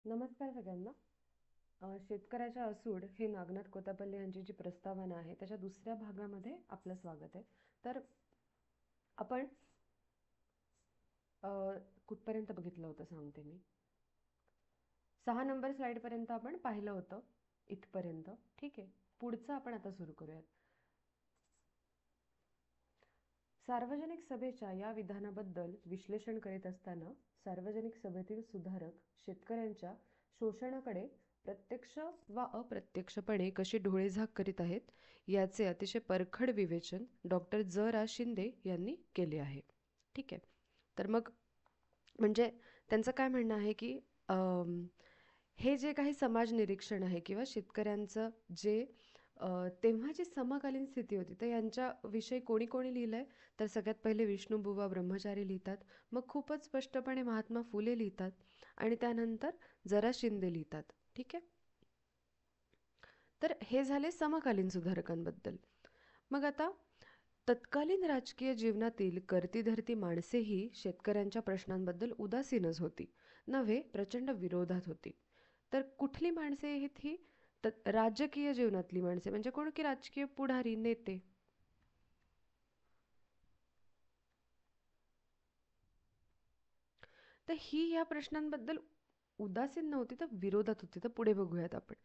नमस्कार सगळ्यांना. शेतकऱ्याच्या असूड हे नागनाथ कोत्तापल्ले यांची जी प्रस्तावना आहे त्याच्या दुसऱ्या भागामध्ये आपलं स्वागत आहे. तर आपण अ, कुठपर्यंत बघितलं होतं सांगते मी. 6 नंबर स्लाईडपर्यंत आपण पाहिलं होतं इथपर्यंत. ठीक आहे, पुढचं आपण आता सुरू करूयात. सार्वजनिक सभेच्या या विधानाबद्दल विश्लेषण करीत असताना सार्वजनिक सभेतील सुधारक शेतकऱ्यांच्या शोषणाकडे प्रत्यक्ष वा अप्रत्यक्षपणे कशी डोळेझाक करीत आहेत याचे अतिशय परखड विवेचन डॉक्टर ज रा शिंदे यांनी केले आहे. ठीक आहे, तर मग म्हणजे त्यांचं काय म्हणणं आहे की हे जे काही समाज निरीक्षण आहे किंवा शेतकऱ्यांचं जे तेव्हाची समकालीन स्थिती होती तर यांच्याविषयी कोणी कोणी लिहिलं आहे, तर सगळ्यात पहिले विष्णुबुवा ब्रह्मचारी लिहितात, मग खूपच स्पष्टपणे महात्मा फुले लिहितात आणि त्यानंतर जरा शिंदे लिहितात. ठीक आहे, तर हे झाले समकालीन सुधारकांबद्दल. मग आता तत्कालीन राजकीय जीवनातील करती धरती माणसेही शेतकऱ्यांच्या प्रश्नांबद्दल उदासीनच होती, नव्हे प्रचंड विरोधात होती. तर कुठली माणसे आहेत ही? राजकीय जीवनातली माणसे म्हणजे कोण की राजकीय पुढारी नेते. तर ही ह्या प्रश्नांबद्दल उदासीन नव्हती तर विरोधात होती. तर पुढे बघूयात आपण.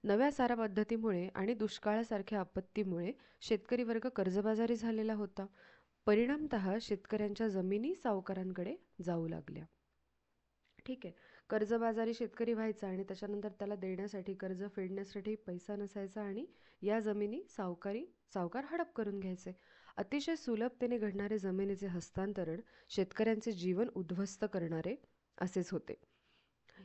नव्या सारा पद्धतीमुळे आणि दुष्काळासारख्या आपत्तीमुळे शेतकरी वर्ग कर्जबाजारी झालेला होता. परिणामतः शेतकऱ्यांच्या जमिनी सावकारांकडे जाऊ लागल्या. ठीक आहे, कर्जबाजारी शेतकरी व्हायचा आणि त्याच्यानंतर त्याला देण्यासाठी कर्ज फेडण्यासाठी पैसा नसायचा आणि या जमिनी सावकार हडप करून घ्यायचे. अतिशय सुलभतेने घडणारे जमिनीचे हस्तांतरण शेतकऱ्यांचे जीवन उद्ध्वस्त करणारे असेच होते.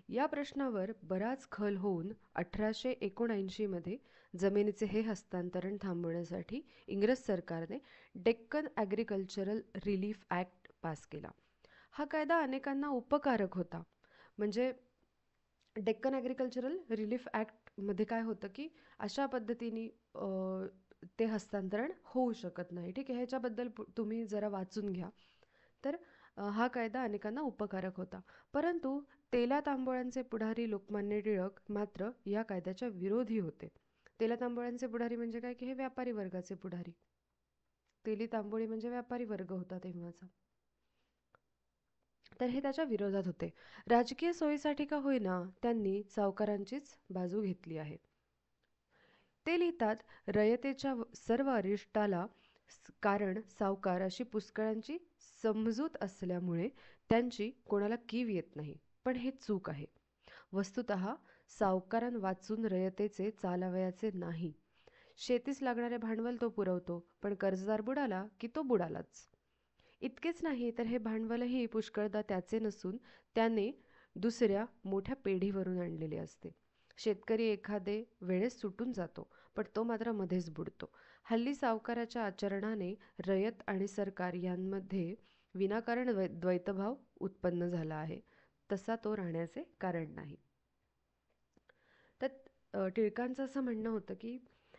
या प्रश्नावर बराच खल होऊन 1879 जमिनीचे हे हस्तांतरण थांबवण्यासाठी इंग्रज सरकारने Deccan agricultural relief act pass केला. हा कायदा अनेकांना उपकारक होता. म्हणजे डेक्कन ॲग्रिकल्चरल रिलीफ ॲक्टमध्ये काय होतं की अशा पद्धतीने ते हस्तांतरण होऊ शकत नाही. ठीक आहे, ह्याच्याबद्दल तुम्ही जरा वाचून घ्या. तर हा कायदा अनेकांना उपकारक होता. परंतु तेला तांबोळ्यांचे पुढारी लोकमान्य टिळक मात्र या कायद्याच्या विरोधी होते. तेला तांबोळ्यांचे पुढारी म्हणजे काय की हे व्यापारी वर्गाचे पुढारी. तेली तांबोळी म्हणजे व्यापारी वर्ग होता तेव्हाचा. तर हे त्याच्या विरोधात होते. राजकीय सोयीसाठी का होईना त्यांनी सावकारांचीच बाजू घेतली आहे. ते लिहितात, रयतेच्या सर्व अरिष्टाला कारण सावकार अशी पुष्कळांची समजूत असल्यामुळे त्यांची कोणाला कीव येत नाही. पण हे चूक आहे. वस्तुतः सावकारांवाचून रयतेचे चालावयाचे नाही. शेतीस लागणारे भांडवल तो पुरवतो, पण कर्जदार बुडाला की तो बुडालाच. इतकेच नाही तर हे भांडवलही पुष्कळदा त्याचे नसून त्याने दुसऱ्या मोठ्या पेढीवरून आणलेले असते. शेतकरी एखादे वेळेस सुटून जातो, पण तो मात्र मध्येच बुडतो. हल्ली सावकाराच्या आचरणाने रयत आणि सरकार यांमध्ये विनाकारण द्वैतभाव उत्पन्न झाला आहे. तसा तो राहण्याचे कारण नाही. तर टिळकांचं असं म्हणणं होतं की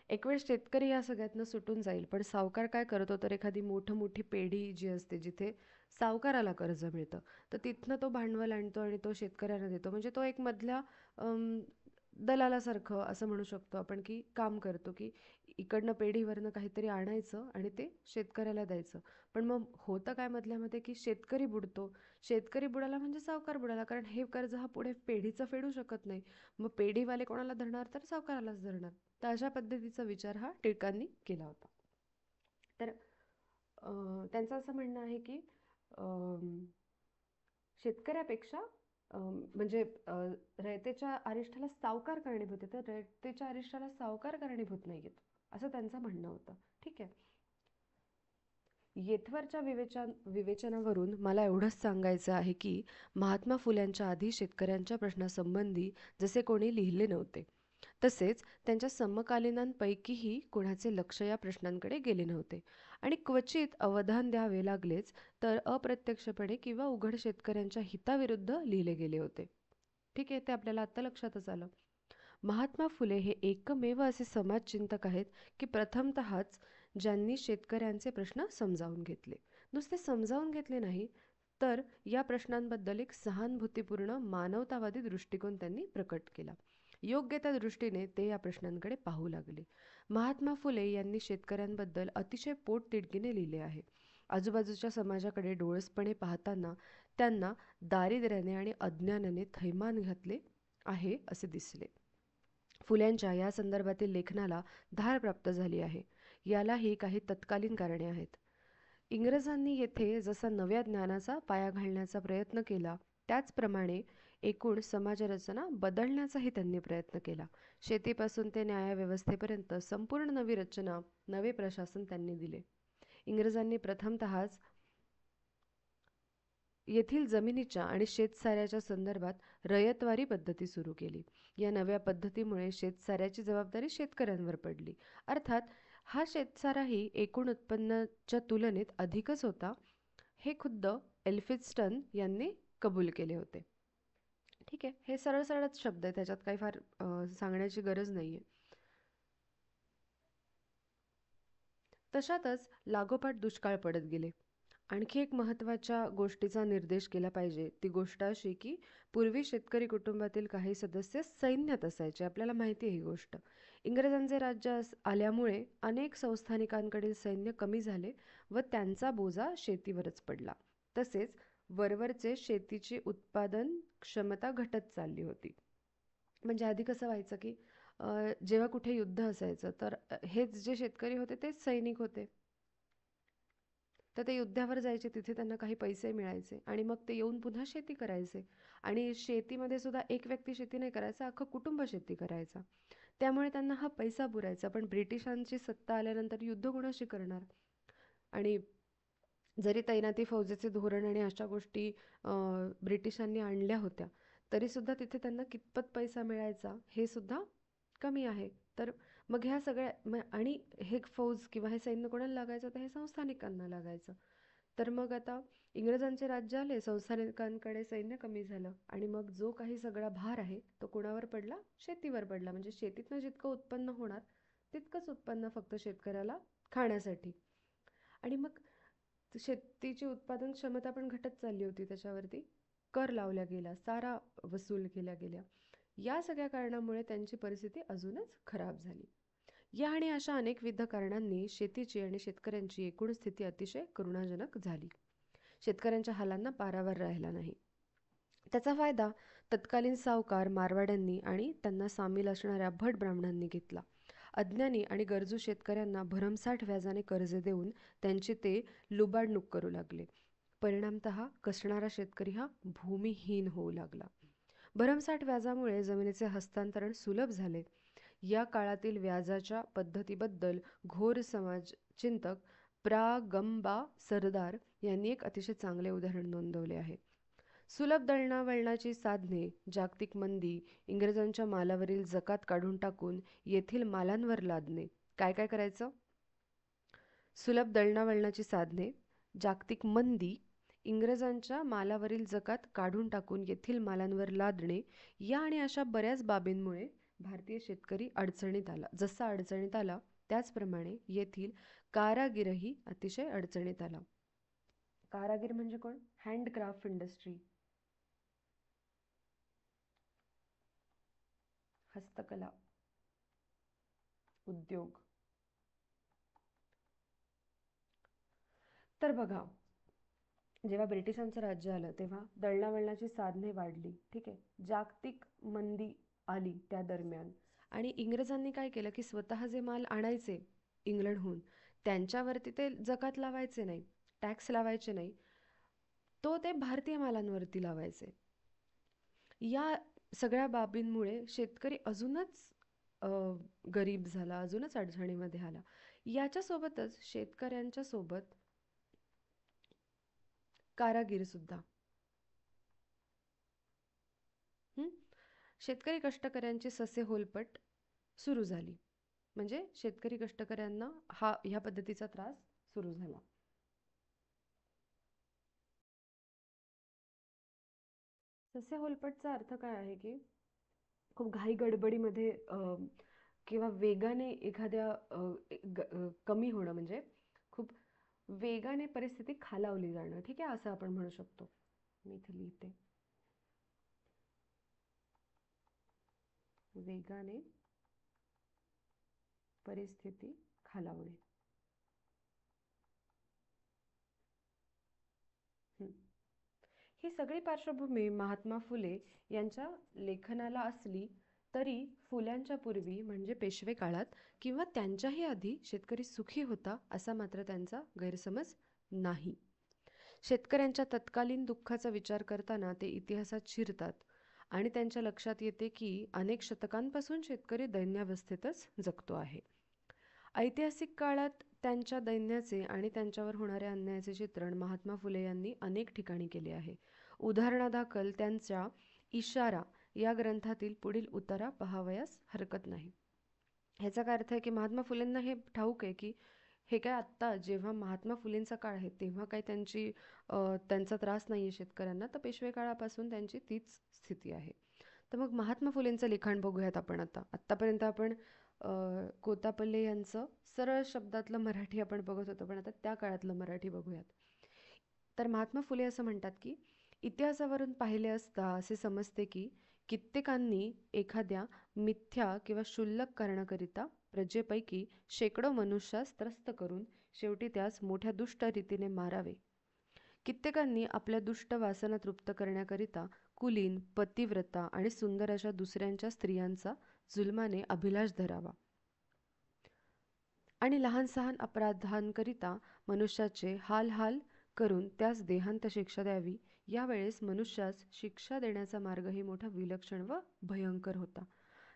एक वेळ शेतकरी या सगळ्यातनं सुटून जाईल, पण सावकार काय करतो तर एखादी मोठी पेढी जी असते जिथे सावकाराला कर्ज मिळतं, तर तिथनं तो भांडवल आणतो आणि तो शेतकऱ्यांना देतो. म्हणजे तो एक मधल्या दलालासारखं असं म्हणू शकतो आपण की काम करतो की इकडनं पेढीवरनं काहीतरी आणायचं आणि ते शेतकऱ्याला द्यायचं. पण मग होतं काय मधल्यामध्ये की शेतकरी बुडतो. शेतकरी बुडाला म्हणजे सावकार बुडाला, कारण हे कर्ज हा पुढे पेढीचं फेडू शकत नाही. मग पेढीवाले कोणाला धरणार तर सावकारालाच धरणार. तर अशा पद्धतीचा विचार हा टिळकांनी केला होता. तर त्यांचं असं म्हणणं आहे की शेतकऱ्यापेक्षा म्हणजे रयतेच्या अरिष्ठाला सावकार कारणीभूत आहे, तर रयतेच्या अरिष्ठाला सावकार कारणीभूत नाही आहेत, असं त्यांचं म्हणणं होतं. ठीक आहे, येथवरच्या विवेचनावरून मला एवढंच सांगायचं आहे की महात्मा फुल्यांच्या आधी शेतकऱ्यांच्या प्रश्नासंबंधी जसे कोणी लिहिले नव्हते, तसेच त्यांच्या समकालीनांपैकीही कोणाचे लक्ष या प्रश्नांकडे गेले नव्हते आणि क्वचित अवधान द्यावे लागलेच तर अप्रत्यक्षपणे किंवा उघड शेतकऱ्यांच्या हिताविरुद्ध लिहिले गेले होते. ठीक आहे, ते आपल्याला आत्ता लक्षातच आलं. महात्मा फुले हे एकमेव असे समाजचिंतक आहेत की प्रथमतःच ज्यांनी शेतकऱ्यांचे प्रश्न समजावून घेतले. नुसते समजावून घेतले नाही, तर या प्रश्नांबद्दल एक सहानुभूतीपूर्ण मानवतावादी दृष्टिकोन त्यांनी प्रकट केला. योग्य त्या दृष्टीने ते या प्रश्नांकडे पाहू लागले. महात्मा फुले यांनी शेतकऱ्यांबद्दल अतिशय पोटतिडकीने लिहिले आहे. आजूबाजूच्या समाजाकडे डोळसपणे पाहताना त्यांना दारिद्र्याने आणि अज्ञानाने थैमान घातले आहे असे दिसले. फुल्यांच्या या संदर्भातील लेखनाला धार प्राप्त झाली आहे. यालाही काही तत्कालीन कारणे आहेत. इंग्रजांनी येथे जसा नव्या ज्ञानाचा पाया घालण्याचा प्रयत्न केला, त्याचप्रमाणे एकूण समाजरचना बदलण्याचाही त्यांनी प्रयत्न केला. शेतीपासून ते न्यायव्यवस्थेपर्यंत संपूर्ण नवी रचना, नवे प्रशासन त्यांनी दिले. इंग्रजांनी प्रथमतःच येथील जमिनीच्या आणि शेतसाऱ्याच्या संदर्भात रयतवारी पद्धती सुरू केली. या नव्या पद्धतीमुळे शेतसाऱ्याची जबाबदारी शेतकऱ्यांवर पडली. अर्थात हा शेतसाराही एकूण उत्पन्नाच्या तुलनेत अधिकच होता, हे खुद्द एल्फिन्स्टन यांनी कबूल केले होते. ठीक आहे, हे सरळ सरळच शब्द आहे, त्याच्यात काही फार सांगण्याची गरज नाही आहे. तशातच लागोपाठ दुष्काळ पडत गेले. आणखी एक महत्त्वाच्या गोष्टीचा निर्देश केला पाहिजे. ती गोष्ट अशी की पूर्वी शेतकरी कुटुंबातील काही सदस्य सैन्यात असायचे. आपल्याला माहिती आहे ही गोष्ट. इंग्रजांचे राज्य आल्यामुळे अनेक संस्थानिकांकडील सैन्य कमी झाले व त्यांचा बोजा शेतीवरच पडला. तसेच वरवरचे शेतीची उत्पादन क्षमता घटत चालली होती. म्हणजे आधी कसं व्हायचं की जेव्हा कुठे युद्ध असायचं तर हेच जे शेतकरी होते तेच सैनिक होते. तर ते युद्धावर जायचे, तिथे त्यांना काही पैसे मिळायचे आणि मग ते येऊन पुन्हा शेती करायचे. आणि शेतीमध्ये सुद्धा एक व्यक्ती शेती नाही करायचा, अख्खं कुटुंब शेती करायचा. त्यामुळे त्यांना हा पैसा पुरायचा. पण ब्रिटिशांची सत्ता आल्यानंतर युद्ध कोणाशी करणार? आणि जरी तैनाती फौजेचे धोरण आणि अशा गोष्टी ब्रिटिशांनी आणल्या होत्या, तरीसुद्धा तिथे त्यांना कितपत पैसा मिळायचा हे सुद्धा कमी आहे. तर मग ह्या सगळ्या आणि हे फौज किंवा हे सैन्य कोणाला लागायचं, तर हे संस्थानिकांना लागायचं. तर मग आता इंग्रजांचे राज्य आले, संस्थानिकांकडे सैन्य कमी झालं आणि मग जो काही सगळा भार आहे तो कोणावर पडला? शेतीवर पडला. म्हणजे शेतीतनं जितकं उत्पन्न होणार तितकंच उत्पन्न फक्त शेतकऱ्याला खाण्यासाठी. आणि मग शेतीची उत्पादन क्षमता पण घटत चालली होती. त्याच्यावरती कर लावला गेला, सारा वसूल केल्या गेल्या. या सगळ्या कारणामुळे त्यांची परिस्थिती अजूनच खराब झाली. या आणि अशा अनेकविध कारणांनी शेतीची आणि शेतकऱ्यांची एकूण स्थिती अतिशय करुणाजनक झाली. शेतकऱ्यांच्या हालांना पारावर राहिला नाही. त्याचा फायदा तत्कालीन सावकार, मारवाड्यांनी आणि त्यांना सामील असणाऱ्या भट ब्राह्मणांनी घेतला. अज्ञानी आणि गरजू शेतकऱ्यांना भरमसाठ व्याजाने कर्जे देऊन त्यांची ते लुबाडणूक करू लागले. परिणामतः कसणारा शेतकरी हा भूमिहीन होऊ लागला. भरमसाठ व्याजामुळे जमिनीचे हस्तांतरण सुलभ झाले. या काळातील व्याजाच्या पद्धतीबद्दल घोर समाजचिंतक प्रा. गं. सरदार यांनी एक अतिशय चांगले उदाहरण नोंदवले आहे. सुलभ दळणवळणाची साधने, जागतिक मंदी, इंग्रजांच्या मालावरील जकात काढून टाकून येथील मालांवर लादणे. काय काय करायचं? सुलभ दळणवळणाची साधने, जागतिक मंदी, इंग्रजांच्या मालावरील जकात काढून टाकून येथील मालांवर लादणे, या आणि अशा बऱ्याच बाबींमुळे भारतीय शेतकरी अडचणीत आला. जसा अडचणीत आला त्याचप्रमाणे येथील कारागीरही अतिशय अडचणीत आला. कारागीर म्हणजे कोण? हँडक्राफ्ट इंडस्ट्री, हस्तकला उद्योग. तर बघा, जेव्हा ब्रिटिशांचं राज्य आलं तेव्हा दळणवळणाची साधने वाढली. ठीक आहे, जागतिक मंदी आली त्या दरम्यान. आणि इंग्रजांनी काय केलं की स्वतः जे माल आणायचे इंग्लंडहून, त्यांच्यावरती ते जकात लावायचे नाही, टॅक्स लावायचे नाही, तो ते भारतीय मालांवरती लावायचे. या सगळ्या बाबींमुळे शेतकरी अजूनच गरीब झाला, अजूनच अडचणीमध्ये आला. याच्यासोबतच शेतकऱ्यांच्या सोबत कारागीर सुद्धा. शेतकरी कष्टकऱ्यांची ससे होलपट सुरू झाली. म्हणजे शेतकरी कष्टकऱ्यांना ह्या पद्धतीचा त्रास सुरू झाला. ससे होलपटचा अर्थ काय आहे की खूप घाई गडबडीमध्ये किंवा वेगाने एखाद्या कमी होणं, म्हणजे खूप वेगाने परिस्थिती खालावली जाणं. ठीक आहे, असं आपण म्हणू शकतो. मी इथे लिहिते. वेगाने परिस्थिती खालावणे. ही सगळी पार्श्वभूमी महात्मा फुले यांच्या लेखनाला असली तरी फुल्यांच्या पूर्वी म्हणजे पेशवे काळात किंवा त्यांच्याही आधी शेतकरी सुखी होता असा मात्र त्यांचा गैरसमज नाही. शेतकऱ्यांच्या तत्कालीन दुःखाचा विचार करताना ते इतिहासात शिरतात आणि त्यांच्या लक्षात येते की अनेक शतकांपासून शेतकरी दैन्यावस्थेतच जगतो आहे. ऐतिहासिक काळात त्यांच्या दैन्याचे आणि त्यांच्यावर होणाऱ्या अन्यायाचे चित्रण महात्मा फुले यांनी अनेक ठिकाणी केले आहे. उदाहरणादाखल त्यांच्या इशारा या ग्रंथातील पुढील उतारा पहावयास हरकत नाही. ह्याचा काय अर्थ आहे की महात्मा फुलेंना हे ठाऊक आहे की हे काय आत्ता जेव्हा महात्मा फुलेंचा काळ आहे तेव्हा काही त्यांचा त्रास नाही आहे शेतकऱ्यांना, तर पेशवे काळापासून त्यांची तीच स्थिती आहे. तर मग महात्मा फुलेंचं लिखाण बघूयात आपण आत्तापर्यंत आपण कोतापल्ले यांचं सरळ शब्दातलं मराठी आपण बघत होतो, पण आता त्या काळातलं मराठी बघूयात. तर महात्मा फुले असं म्हणतात की इतिहासावरून पाहिले असता असे समजते की कित्येकांनी एखाद्या मिथ्या किंवा क्षुल्लक कारणाकरिता प्रजेपैकी शेकडो मनुष्यास त्रस्त करून शेवटी त्यास मोठ्या दुष्ट रीतीने मारावे. कित्येकांनी आपल्या दुष्ट वासना तृप्त करण्याकरिता कुलीन, पतिव्रता आणि सुंदर अशा दुसऱ्यांच्या स्त्रियांचा जुलमाने अभिलाष धरावा आणि लहान सहान अपराधांकरिता मनुष्याचे हाल करून त्यास देहांत शिक्षा द्यावी. यावेळेस मनुष्यास शिक्षा देण्याचा मार्गही मोठा विलक्षण व भयंकर होता.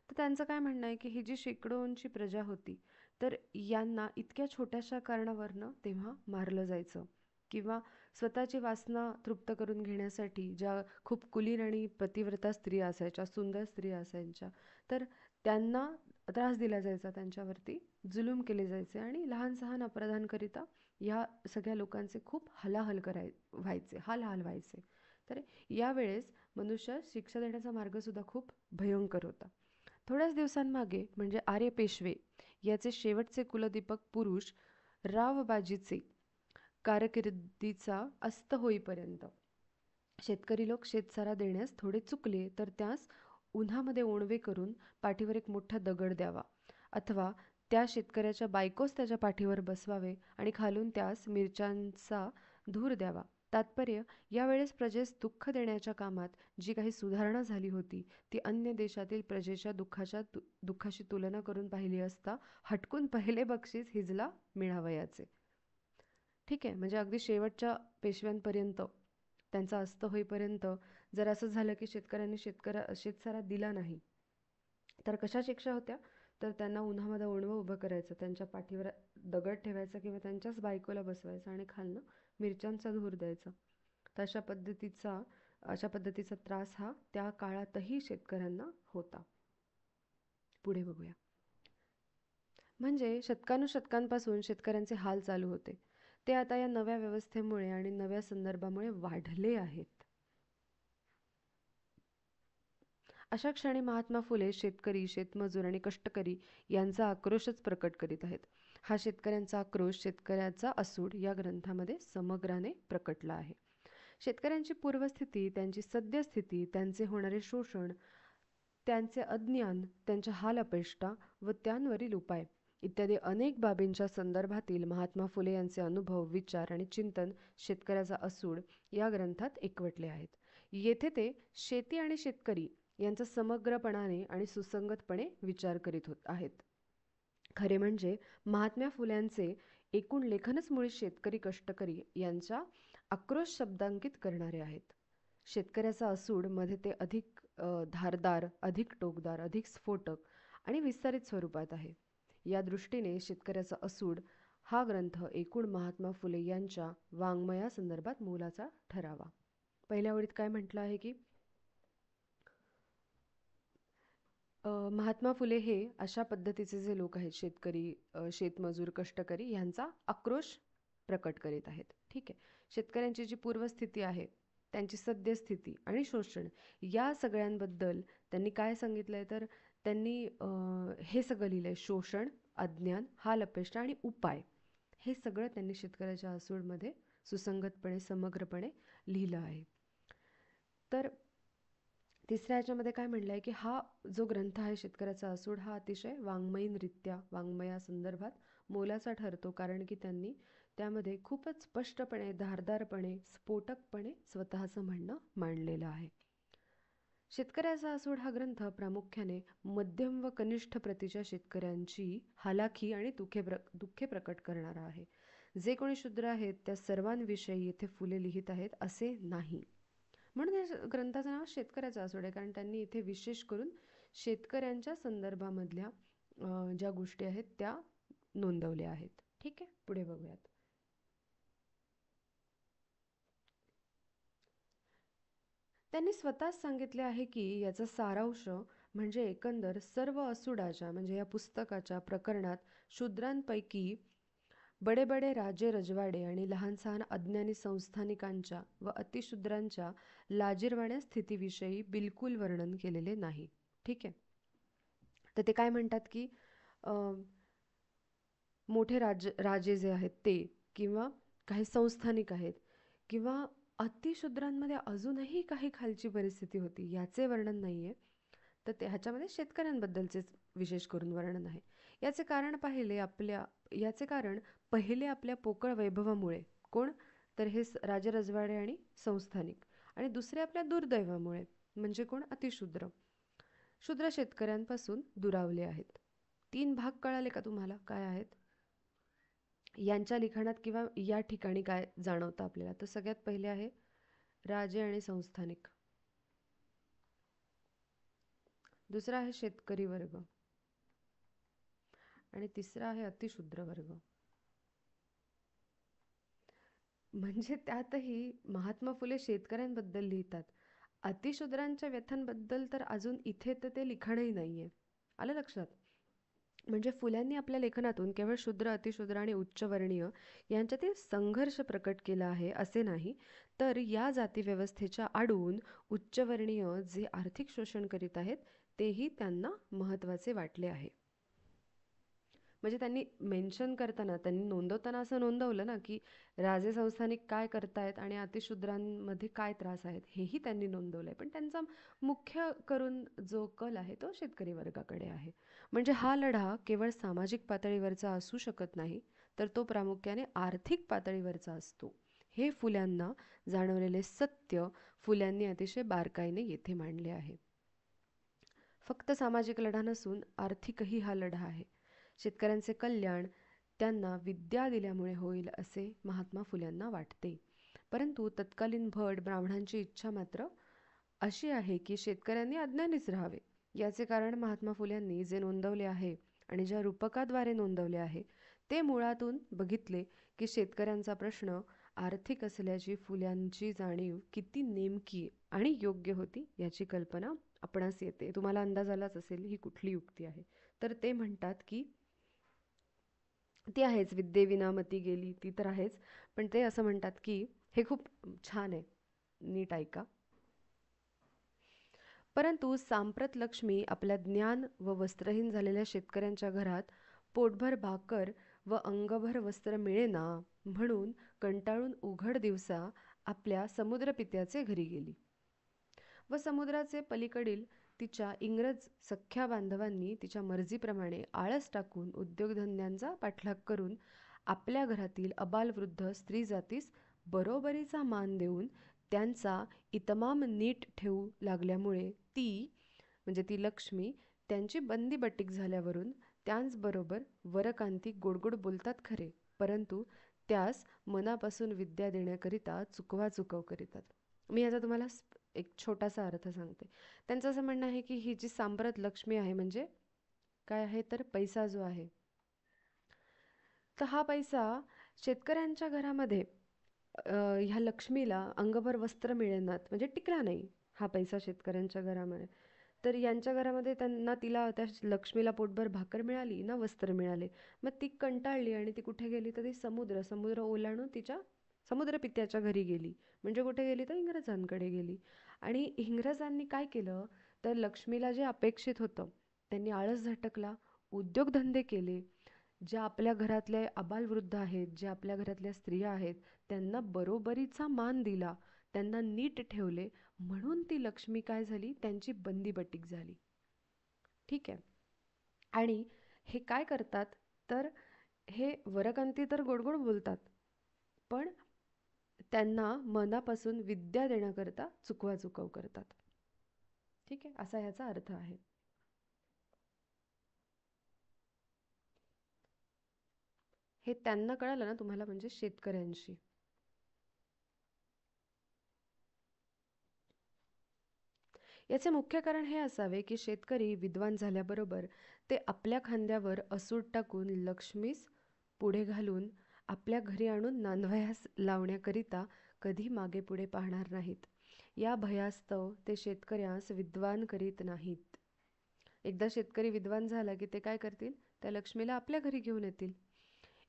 तर त्यांचं काय म्हणणं आहे की ही जी शेकडोंची प्रजा होती तर यांना इतक्या छोट्याशा कारणावरनं तेव्हा मारलं जायचं किंवा स्वतःची वासना तृप्त करून घेण्यासाठी ज्या खूप कुलीन आणि पतिव्रता स्त्रिया असायच्या, सुंदर स्त्रिया असायच्या, तर त्यांना त्रास दिला जायचा, त्यांच्यावरती जुलूम केले जायचे आणि लहान सहान अपराधांकरिता ह्या सगळ्या लोकांचे खूप हाल व्हायचे. तर यावेळेस मनुष्य शिक्षा देण्याचा मार्गसुद्धा खूप भयंकर होता. थोड्याच दिवसांमागे म्हणजे आर्य पेशवे याचे शेवटचे कुलदीपक पुरुष रावबाजीचे कारकिर्दीचा अस्त होईपर्यंत शेतकरी लोक शेतसारा देण्यास थोडे चुकले तर त्यास उन्हामध्ये ओणवे करून पाठीवर एक मोठा दगड द्यावा अथवा त्या शेतकऱ्याच्या बायकोस त्याच्या पाठीवर बसवावे आणि खालून त्यास मिरच्यांचा धूर द्यावा. तात्पर्य, यावेळेस प्रजेस दुःख देण्याच्या कामात जी काही सुधारणा झाली होती ती अन्य देशातील प्रजेच्या दुःखाशी तुलना करून पाहिली असता हटकून पहिले बक्षीस हिजला मिळावयाचे. ठीक आहे, म्हणजे अगदी शेवटच्या पेशव्यांपर्यंत त्यांचा अस्त होईपर्यंत जर असं झालं की शेतकऱ्यांनी शेतसारा दिला नाही तर कशा शिक्षा होत्या, तर त्यांना उन्हामध्ये ओणवं उभं करायचं, त्यांच्या पाठीवर दगड ठेवायचा किंवा त्यांच्याच बायकोला बसवायचं आणि खालनं मिरच्यांचा धूर द्यायचा. तर अशा पद्धतीचा त्रास हा त्या काळातही शेतकऱ्यांना होता. पुढे बघूया. म्हणजे शतकानुशतकांपासून शेतकऱ्यांचे हाल चालू होते. ते आता या नव्या व्यवस्थेमुळे आणि नव्या संदर्भामुळे वाढले आहेत. अशा क्षणी महात्मा फुले शेतकरी, शेतमजूर आणि कष्टकरी यांचा आक्रोशच प्रकट करीत आहेत. हा शेतकऱ्यांचा आक्रोश शेतकऱ्याचा असूड या ग्रंथामध्ये समग्राने प्रकटला आहे. शेतकऱ्यांची पूर्वस्थिती, त्यांची सद्यस्थिती, त्यांचे होणारे शोषण, त्यांचे अज्ञान, त्यांच्या हालअपेष्टा व त्यांवरील उपाय इत्यादी अनेक बाबींच्या संदर्भातील महात्मा फुले यांचे अनुभव, विचार आणि चिंतन शेतकऱ्याचा असूड या ग्रंथात एकवटले आहेत. येथे ते शेती आणि शेतकरी यांचा समग्रपणाने आणि सुसंगतपणे विचार करीत आहेत. खरे म्हणजे महात्मा फुल्यांचे एकूण लेखनच मुळी शेतकरी कष्टकरी यांचा आक्रोश शब्दांकित करणारे आहेत. शेतकऱ्याचा असूड मध्ये ते अधिक धारदार, अधिक टोकदार, अधिक स्फोटक आणि विस्तारित स्वरूपात आहे. या दृष्टीने शेतकऱ्याचा असूड हा ग्रंथ एकूण महात्मा फुले यांच्या वाङ्मयासंदर्भात मोलाचा ठरावा. पहिल्या ओळीत काय म्हटलं आहे की महात्मा फुले हे अशा पद्धतीचे जे लोक आहेत, शेतकरी, शेतमजूर, कष्टकरी यांचा आक्रोश प्रकट करीत आहेत. ठीक आहे. शेतकऱ्यांची जी पूर्वस्थिती आहे, त्यांची सद्यस्थिती आणि शोषण या सगळ्यांबद्दल त्यांनी काय सांगितलं आहे, तर त्यांनी हे सगळं लिहिलं आहे. शोषण, अज्ञान, हालअपेष्टा आणि उपाय हे सगळं त्यांनी शेतकऱ्याच्या असूडमध्ये सुसंगतपणे, समग्रपणे लिहिलं आहे. तर तिसऱ्या ह्याच्यामध्ये काय म्हणलं आहे की हा जो ग्रंथ आहे शेतकऱ्याचा असूड हा अतिशय वाङ्मयीनरित्या वाङ्मयासंदर्भात मोलाचा ठरतो, कारण की त्यांनी त्यामध्ये खूपच स्पष्टपणे, धारदारपणे, स्फोटकपणे स्वतःचं म्हणणं मांडलेलं आहे. शेतकऱ्याचा असूड हा ग्रंथ प्रामुख्याने मध्यम व कनिष्ठ प्रतीच्या शेतकऱ्यांची हालाखी आणि दुःखे प्रकट करणारा आहे. जे कोणी शूद्र आहेत त्या सर्वांविषयी येथे फुले लिहित आहेत असे नाही. म्हणून या ग्रंथाचं नाव शेतकऱ्याचा असूड आहे, कारण त्यांनी इथे विशेष करून शेतकऱ्यांच्या संदर्भामधल्या ज्या गोष्टी आहेत त्या नोंदवल्या आहेत. ठीक आहे, पुढे बघूयात. त्यांनी स्वतःच सांगितले आहे की याचा सारांश म्हणजे एकंदर सर्व असूडाच्या म्हणजे या पुस्तकाच्या प्रकरणात शूद्रांपैकी बडे बडे राजे रजवाडे आणि लहान सहान अज्ञानी संस्थानिकांच्या व अतिशूद्रांच्या लाजिरवाण्या स्थितीविषयी बिलकुल वर्णन केलेले नाही. ठीक आहे. तर ते काय म्हणतात की मोठे राजे जे आहेत ते, किंवा काही संस्थानिक आहेत, किंवा अतिशूद्रांमध्ये अजूनही काही खालची परिस्थिती होती याचे वर्णन नाही आहे. तर ते ह्याच्यामध्ये शेतकऱ्यांबद्दलचेच विशेष करून वर्णन आहे. याचे कारण पहिले आपल्या पोकळ वैभवामुळे, कोण तर हे राजरजवाडे आणि संस्थानिक, आणि दुसरे आपल्या दुर्दैवामुळे म्हणजे कोण, अतिशूद्र. शूद्र शेतकऱ्यांपासून दुरावले आहेत. 3 भाग कळाले का तुम्हाला काय आहेत यांच्या लिखाणात किंवा या ठिकाणी काय जाणवतं आपल्याला? तर सगळ्यात पहिले आहे राजे आणि संस्थानिक, दुसरा आहे शेतकरी वर्ग, आणि तिसरा आहे अतिशूद्र वर्ग. म्हणजे त्यातही महात्मा फुले शेतकऱ्यांबद्दल लिहितात. अतिशूद्रांच्या व्यथांबद्दल तर अजून इथे तर ते लिखाणही नाहीये. आलं लक्षात? म्हणजे फुल्यांनी आपल्या लेखनातून केवळ शूद्र, अतिशूद्र आणि उच्चवर्णीय यांच्यातील संघर्ष प्रकट केला आहे असे नाही, तर या जातीव्यवस्थेच्या आडून उच्चवर्णीय जे आर्थिक शोषण करीत आहेत तेही त्यांना महत्त्वाचे वाटले आहे. म्हणजे त्यांनी मेन्शन करताना, त्यांनी नोंदवताना असं नोंदवलं ना की राजे संस्थानिक काय करतायत आणि अतिशूद्रांमध्ये काय त्रास आहेत हेही त्यांनी नोंदवलंय, पण त्यांचा मुख्य करून जो कल आहे तो शेतकरी वर्गाकडे आहे. म्हणजे हा लढा केवळ सामाजिक पातळीवरचा असू शकत नाही, तर तो प्रामुख्याने आर्थिक पातळीवरचा असतो. हे फुल्यांना जाणवलेले सत्य फुल्यांनी अतिशय बारकाईने येथे मांडले आहे. फक्त सामाजिक लढा नसून आर्थिकही हा लढा आहे. शेतकऱ्यांचे कल्याण त्यांना विद्या दिल्यामुळे होईल असे महात्मा फुल्यांना वाटते. परंतु तत्कालीन भट ब्राह्मणांची इच्छा मात्र अशी आहे की शेतकऱ्यांनी अज्ञानीच राहावे. याचे कारण महात्मा फुल्यांनी जे नोंदवले आहे आणि ज्या रूपकाद्वारे नोंदवले आहे ते मुळातून बघितले की शेतकऱ्यांचा प्रश्न आर्थिक असल्याची फुल्यांची जाणीव किती नेमकी आणि योग्य होती याची कल्पना आपणास येते. तुम्हाला अंदाज आलाच असेल ही कुठली युक्ती आहे. तर ते म्हणतात की ती आहेच, विद्येविना मती गेली, ती तर आहेच, पण ते असं म्हणतात की हे खूप छान आहे, नीट ऐका. परंतु सांप्रत लक्ष्मी आपल्या ज्ञान व वस्त्रहीन झालेल्या शेतकऱ्यांच्या घरात पोटभर भाकर व अंगभर वस्त्र मिळेना म्हणून कंटाळून उघड दिवसा आपल्या समुद्रपित्याचे घरी गेली व समुद्राचे पलीकडील तिच्या इंग्रज सख्या बांधवांनी तिच्या मर्जीप्रमाणे आळस टाकून उद्योगधंद्यांचा पाठलाग करून आपल्या घरातील अबालवृद्ध स्त्री जातीस बरोबरीचा मान देऊन त्यांचा इतमाम नीट ठेवू लागल्यामुळे ती म्हणजे ती लक्ष्मी त्यांची बंदीबट्टीक झाल्यावरून त्यांचबरोबर वरकांती गोडगोड बोलतात खरे, परंतु त्यास मनापासून विद्या देण्याकरिता चुकवा करीतात. मी याचा तुम्हाला एक छोटासा अर्थ सांगते. त्यांचं असं म्हणणं आहे की ही जी सांप्रत लक्ष्मी आहे म्हणजे काय आहे तर पैसा जो आहे, तर हा पैसा शेतकऱ्यांच्या घरामध्ये ह्या लक्ष्मीला अंगभर वस्त्र मिळेनात म्हणजे टिकला नाही हा पैसा शेतकऱ्यांच्या घरामध्ये. तर यांच्या घरामध्ये त्यांना तिला त्या लक्ष्मीला पोटभर भाकर मिळाली ना वस्त्र मिळाले, मग ती कंटाळली आणि ती कुठे गेली तर ती समुद्र ओलांडून तिच्या समुद्रपित्याच्या घरी गेली. म्हणजे कुठे गेली तर इंग्रजांकडे गेली. आणि इंग्रजांनी काय केलं तर लक्ष्मीला जे अपेक्षित होतं त्यांनी आळस झटकला, उद्योगधंदे केले, ज्या आपल्या घरातले आबालवृद्ध आहेत, ज्या आपल्या घरातल्या स्त्रिया आहेत त्यांना बरोबरीचा मान दिला, त्यांना नीट ठेवले, म्हणून ती लक्ष्मी काय झाली, त्यांची बंदीबटीक झाली. ठीक आहे. आणि हे काय करतात, तर हे वरकांती तर गोड गोड बोलतात, पण त्यांना मनापासून विद्या देण्याकरता चुकवा करतात. ठीक आहे, असा ह्याचा अर्थ आहे. हे त्यांना कळालं ना तुम्हाला, म्हणजे शेतकऱ्यांशी. याचे मुख्य कारण हे असावे की शेतकरी विद्वान झाल्याबरोबर ते आपल्या खांद्यावर असूड टाकून लक्ष्मीस पुढे घालून आपल्या घरी आणून नांदवयास लावण्याकरिता कधी मागे पुढे पाहणार नाहीत. या भयास्तव ते शेतकऱ्यास विद्वान करीत नाहीत. एकदा शेतकरी विद्वान झाला की ते काय करतील, त्या लक्ष्मीला आपल्या घरी घेऊन येतील.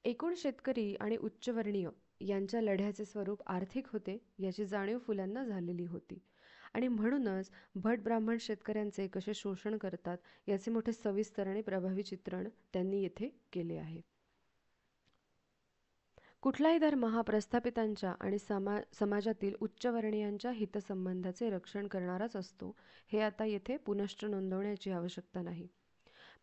एकूण शेतकरी आणि उच्चवर्णीय यांच्या लढ्याचे स्वरूप आर्थिक होते याची जाणीव फुलांना झालेली होती. आणि म्हणूनच भट ब्राह्मण शेतकऱ्यांचे कसे शोषण करतात याचे मोठे सविस्तर आणि प्रभावी चित्रण त्यांनी येथे केले आहे. कुठलाही धर्म हा प्रस्थापितांच्या आणि समाजातील उच्चवर्णीयांच्या हितसंबंधाचे रक्षण करणाराच असतो, हे आता येथे पुनश्च नोंदवण्याची आवश्यकता नाही.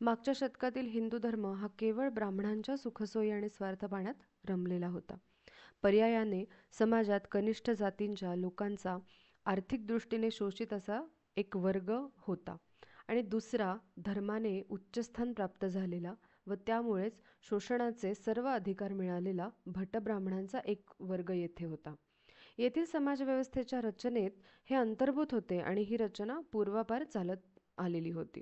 मागच्या शतकातील हिंदू धर्म हा केवळ ब्राह्मणांच्या सुखसोयी आणि स्वार्थपाण्यात रमलेला होता. पर्यायाने समाजात कनिष्ठ जातींच्या लोकांचा आर्थिक दृष्टीने शोषित असा एक वर्ग होता आणि दुसरा धर्माने उच्चस्थान प्राप्त झालेला व त्यामुळेच शोषणाचे सर्व अधिकार मिळालेला भटब्राह्मणांचा एक वर्ग येथे होता. येथील समाजव्यवस्थेच्या रचनेत हे अंतर्भूत होते आणि ही रचना पूर्वापार चालत आलेली होती.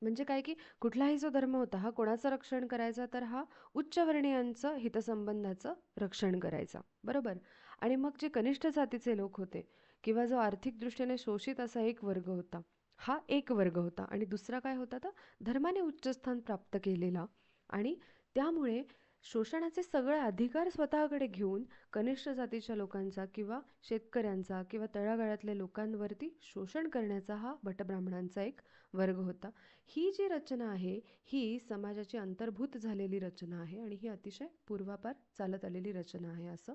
म्हणजे काय की कुठलाही जो धर्म होता हा कोणाचं रक्षण करायचा, तर हा उच्चवर्णीयांचं हितसंबंधाचं रक्षण करायचा, बरोबर. आणि मग जे कनिष्ठ जातीचे लोक होते किंवा जो आर्थिक दृष्टीने शोषित असा एक वर्ग होता, हा एक वर्ग होता आणि दुसरा काय होता, तर धर्माने उच्चस्थान प्राप्त केलेला आणि त्यामुळे शोषणाचे सगळे अधिकार स्वतःकडे घेऊन कनिष्ठ जातीच्या लोकांचा किंवा शेतकऱ्यांचा किंवा तळागाळातल्या लोकांवरती शोषण करण्याचा हा भटब्राह्मणांचा एक वर्ग होता. ही जी रचना आहे ही समाजाची अंतर्भूत झालेली रचना आहे आणि ही अतिशय पूर्वापार चालत आलेली रचना आहे असं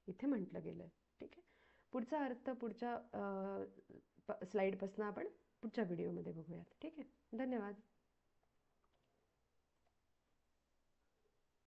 इथे म्हटलं गेलं आहे. ठीक आहे. पुढचा अर्थ पुढच्या स्लाईडपासून आपण पुढच्या व्हिडिओमध्ये बघूयात. ठीक आहे. धन्यवाद.